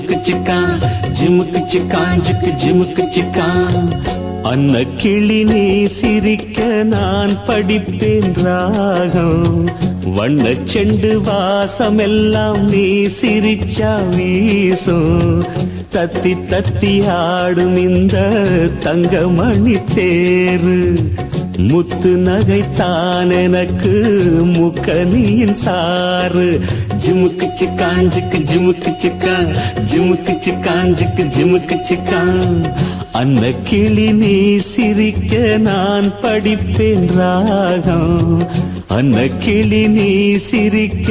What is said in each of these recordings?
ஜிமுக்கு சிக்கா ஜிமுக்கு சிக்கான் ஜிக்கு ஜிமுக்கு சிக்கா. அன்ன கிளி நீ சிரிக்க நான் படிப்பேன் ராகம், வண்ண செண்டு வாசமெல்லாம் நீ சிரிச்சா வீசும். தத்தி தத்தி ஆடும் இந்த தங்கமணி தேரு, முத்து நகைத்தான் எனக்கு முக்கனியின் சாறு. ஜிமுக்கு சிக்கான் ஜிக்கு ஜிமுக்கு சிக்கா ஜிமுக்கு சிக்கான் ஜிக்கு ஜிமுக்கு சிக்கா. அன்ன கிளி நீ சிரிக்க நான் படிப்பேன் ராகம், அன்ன கிளி நீ சிரிக்க.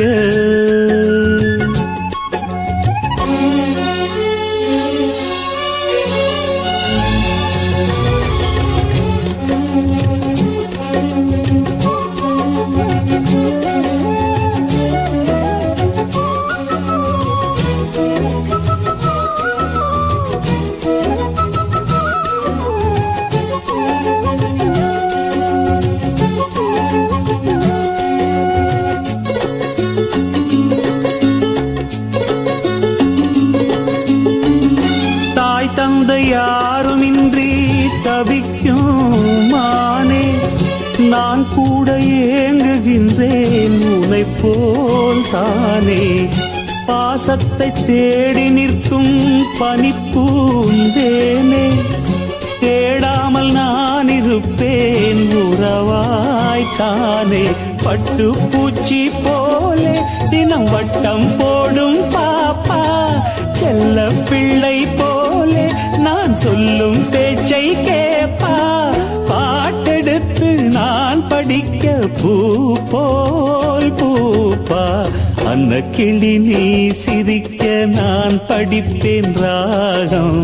யாருமின்றி தவிக்கும் மானே, நான் கூட ஏங்குகின்றேன் உன்னை போல் தானே. பாசத்தை தேடி நிற்கும் பனிப்பூந்தேனே, தேடாமல் நான் இருப்பேன் உறவாய்த்தானே. பட்டு பூச்சி போலே தினம் வட்டம் போடும் பாப்பா, செல்ல பிள்ளை போலே நான் சொல்லும் பேச்சை கேப்பா. பாட்டெடுத்து நான் படிக்க பூ போல் பூப்பா. அன்ன கிளி நீ சிரிக்க நான் படிப்பேன் ராகம்,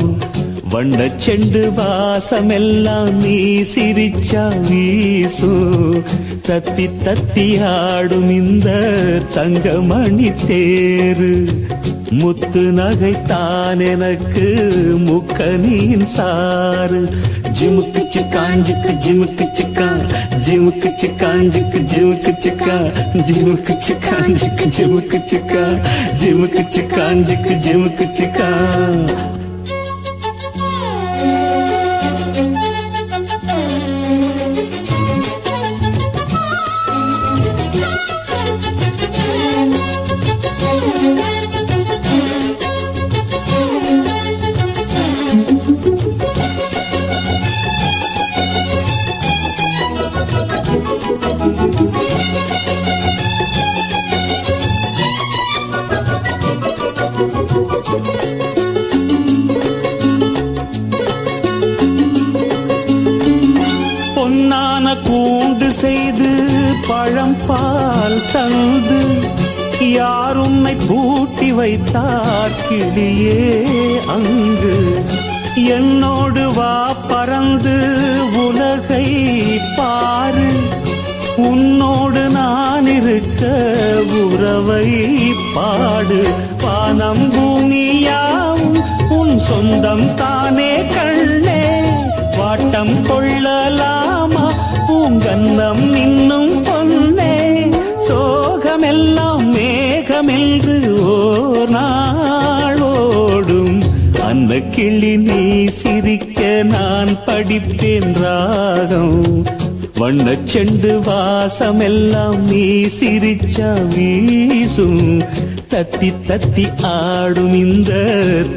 வண்ண செண்டு வாசமெல்லாம் நீ சிரிச்சா வீசும். தத்தி தத்தி ஆடும் இந்த தங்கமணி தேரு, முத்து நகைத்தான் எனக்கு முக்கனியின் சாறு. ஜிமுக்கு சிக்கான் ஜிக்கு ஜிமுக்கு சிக்கா ஜிமுக்கு சிக்கான் ஜிக்கு ஜிமுக்கு சிக்கா ஜிமுக்கு சிக்கான் ஜிக்கு ஜிமுக்கு சிக்கா ஜிமுக்கு சிக்கான் ஜிக்கு ஜிமுக்கு சிக்கா. பொன்னான கூண்டு செய்து பழம் பால் தந்து, யார் உன்னை பூட்டி வைத்தார் கிளியே அங்கு. என்னோடு வா பறந்து உலகை பாரு, உன்னோடு நான் இருக்க உறவை பாடு. வானம் பூமியாவும் உன் சொந்தம் தானே கண்ணே, வாட்டம் கொள்ளலாமா பூங்கன்னம் இன்னும் பொன்னே. சோகமெல்லாம் மேகமென்று ஓர் நாள் ஓடும், அந்த கிளி நீ சிரிக்க நான் படிப்பேன் ராகம், வண்ண செண்டு வாசமெல்லாம் நீ சிரிச்சா வீசும். தத்தி தத்தி ஆடும் இந்த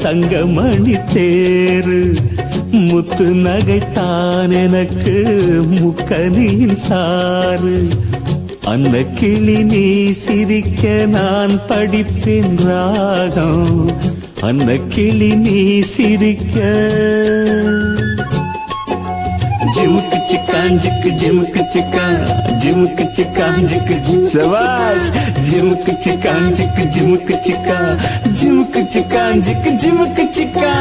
தங்கமணி தேரு, முத்து நகைத்தான் எனக்கு முக்கனியின் சாறு. அந்த கிளி நீ சிரிக்க நான் படிப்பேன் ராகம், அந்த கிளி நீ சிரிக்க. ஜிமுக்கு சிக்கான் ஜிக்கு ஜிமுக்கு சிக்கா ஜிமுக்கு சிக்கான் ஜிக்கு சபாஷ். ஜிமுக்கு சிக்கான் ஜிக்கு ஜிமுக்கு சிக்கா ஜிமுக்கு சிக்கான் ஜிக்கு ஜிமுக்கு சிக்கா.